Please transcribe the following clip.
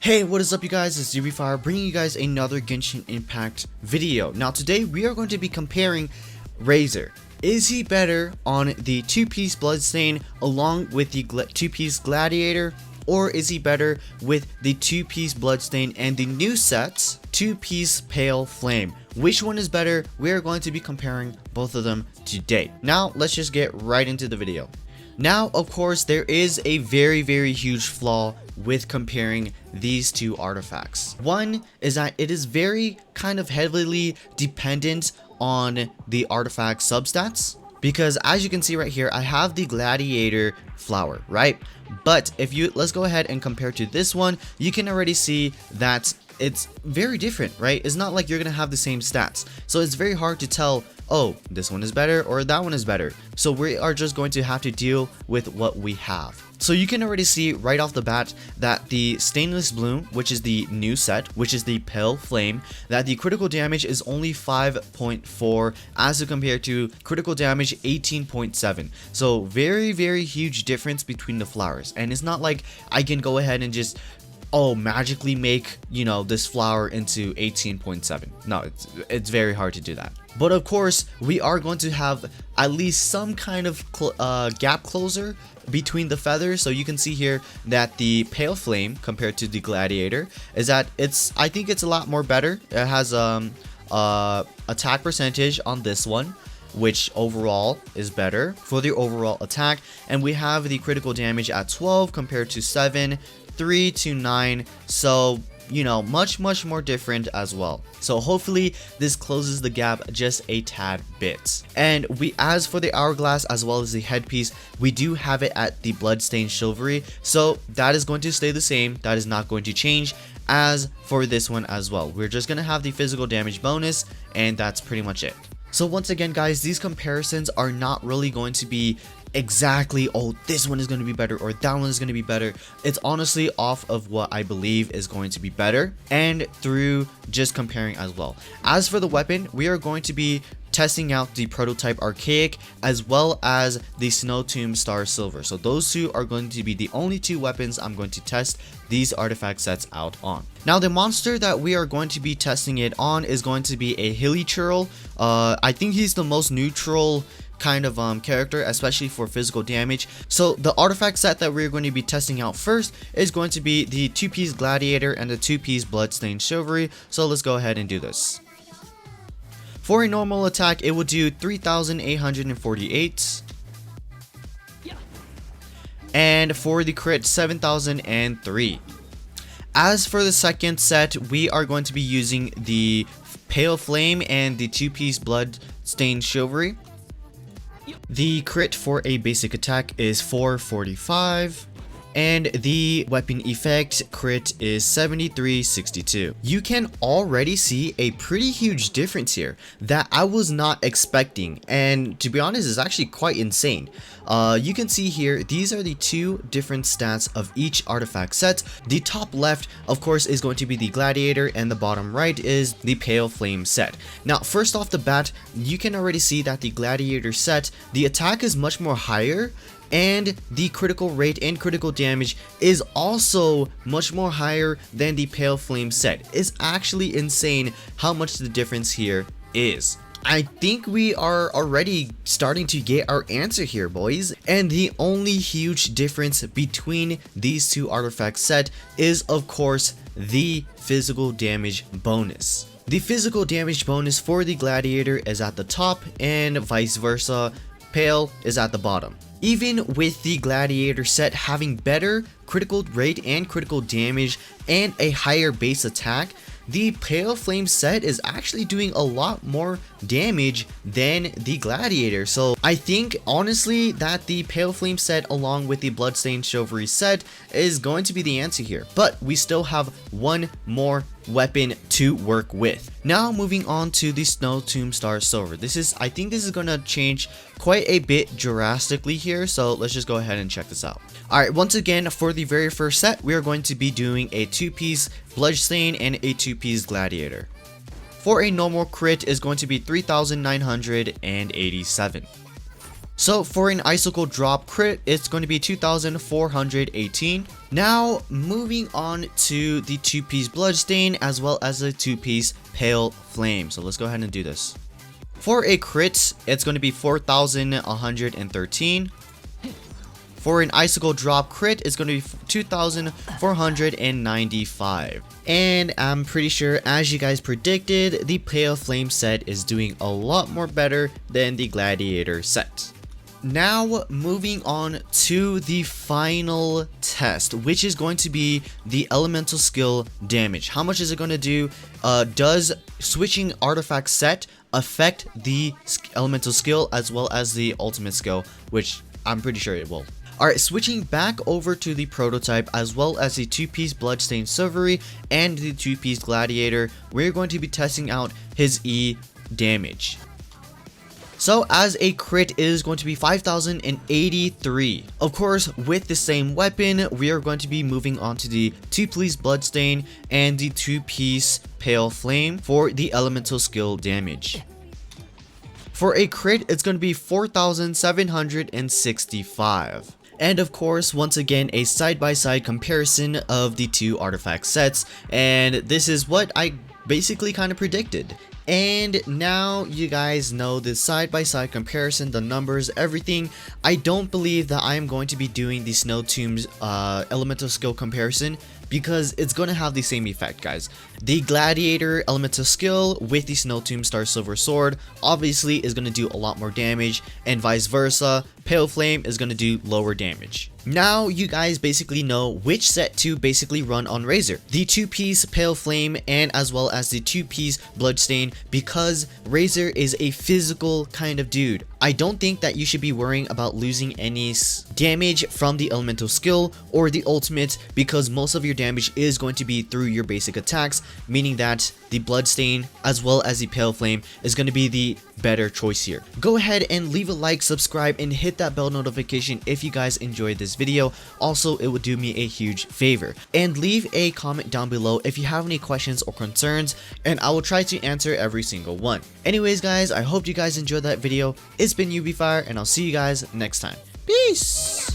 Hey, what is up you guys, it's Yubifier bringing you guys another Genshin Impact video. Now today we are going to be comparing Razor. Is he better on the 2-piece Bloodstain along with the 2-piece Gladiator, or is he better with the 2-piece Bloodstain and the new sets 2-piece Pale Flame? Which one is better? We are going to be comparing both of them today. Now let's just get right into the video. Now, of course, there is a very huge flaw with comparing these two artifacts. One is that it is very kind of heavily dependent on the artifact substats, because as you can see right here, I have the Gladiator flower, right? But if you let's go ahead and compare to this one, you can already see that it's very different, right? It's not like you're gonna have the same stats, so it's very hard to tell, oh, this one is better or that one is better. So we are just going to have to deal with what we have. So you can already see right off the bat that the Stainless Bloom, which is the new set, which is the Pale Flame, that the critical damage is only 5.4 as compared to critical damage 18.7. So very huge difference between the flowers. And it's not like I can go ahead and just magically make, you know, this flower into 18.7. No, it's very hard to do that. But of course, we are going to have at least some kind of gap closer between the feathers. So you can see here that the Pale Flame compared to the Gladiator is that I think it's a lot more better. It has attack percentage on this one, which overall is better for the overall attack, and we have the critical damage at 12 compared to 7, 3 to 9, so you know, much more different as well. So hopefully this closes the gap just a tad bit. And as for the hourglass as well as the headpiece, we do have it at the bloodstained chivalry, so that is going to stay the same. That is not going to change. As for this one as well, we're just gonna have the physical damage bonus, and that's pretty much it. So once again guys, these comparisons are not really going to be exactly, oh, this one is going to be better or that one is going to be better. It's honestly off of what I believe is going to be better and through just comparing as well. As for the weapon, we are going to be testing out the Prototype Archaic as well as the Snow Tomb Star Silver. So those two are going to be the only two weapons I'm going to test these artifact sets out on. Now the monster that we are going to be testing it on is going to be a Hilichurl. I think he's the most neutral kind of character, especially for physical damage. So the artifact set that we're going to be testing out first is going to be the 2-piece Gladiator and the 2-piece Bloodstained Chivalry. So let's go ahead and do this. For a normal attack, it will do 3,848. And for the crit, 7,003. As for the second set, we are going to be using the Pale Flame and the 2-piece Bloodstained Chivalry. The crit for a basic attack is 445. And the weapon effect crit is 7362. You can already see a pretty huge difference here that I was not expecting, and to be honest is actually quite insane. You can see here these are the two different stats of each artifact set. The top left of course is going to be the Gladiator, and the bottom right is the Pale Flame set. Now first off the bat, you can already see that the Gladiator set, the attack is much more higher, and the critical rate and critical damage is also much more higher than the Pale Flame set. It's actually insane how much the difference here is. I think we are already starting to get our answer here, boys. And the only huge difference between these two artifact set is of course the physical damage bonus. The physical damage bonus for the Gladiator is at the top and vice versa. Pale is at the bottom. Even with the Gladiator set having better critical rate and critical damage and a higher base attack, the Pale Flame set is actually doing a lot more damage than the Gladiator. So I think honestly that the Pale Flame set along with the Bloodstained Chivalry set is going to be the answer here. But we still have one more weapon to work with. Now moving on to the Snow Tomb Star Silver. I think this is gonna change quite a bit drastically here, so let's just go ahead and check this out. Alright, once again for the very first set, we are going to be doing a 2-piece Bloodstain and a 2-piece Gladiator. For a normal crit is going to be 3,987. So for an icicle drop crit, it's going to be 2,418. Now moving on to the 2-piece bloodstain as well as the 2-piece pale flame. So let's go ahead and do this. For a crit, it's going to be 4,113. For an icicle drop crit, it's going to be 2,495. And I'm pretty sure, as you guys predicted, the pale flame set is doing a lot more better than the gladiator set. Now moving on to the final test, which is going to be the elemental skill damage. How much is it going to do? Does switching artifact set affect the elemental skill as well as the ultimate skill, which I'm pretty sure it will. Alright, switching back over to the prototype as well as the 2-piece bloodstained silvery and the 2-piece gladiator, we're going to be testing out his E damage. So as a crit, it is going to be 5,083. Of course, with the same weapon, we are going to be moving on to the 2-piece bloodstain and the 2-piece pale flame for the elemental skill damage. For a crit, it's going to be 4,765. And of course, once again, a side-by-side comparison of the two artifact sets, and this is what I basically kind of predicted. And now you guys know the side-by-side comparison, the numbers, everything. I don't believe that I am going to be doing the Snow Tombs elemental skill comparison, because it's going to have the same effect, guys. The gladiator elemental skill with the Snow Tomb Star Silver Sword obviously is going to do a lot more damage, and vice versa, pale flame is going to do lower damage. Now you guys basically know which set to basically run on Razor, the 2-piece pale flame and as well as the 2-piece bloodstain, because Razor is a physical kind of dude. I don't think that you should be worrying about losing any damage from the elemental skill or the ultimate, because most of your damage is going to be through your basic attacks, meaning that the bloodstain as well as the pale flame is going to be the better choice here. Go ahead and leave a like, subscribe, and hit that bell notification if you guys enjoyed this video. Also, it would do me a huge favor. And leave a comment down below if you have any questions or concerns, and I will try to answer every single one. Anyways guys, I hope you guys enjoyed that video. It's been Yubifier, and I'll see you guys next time. Peace!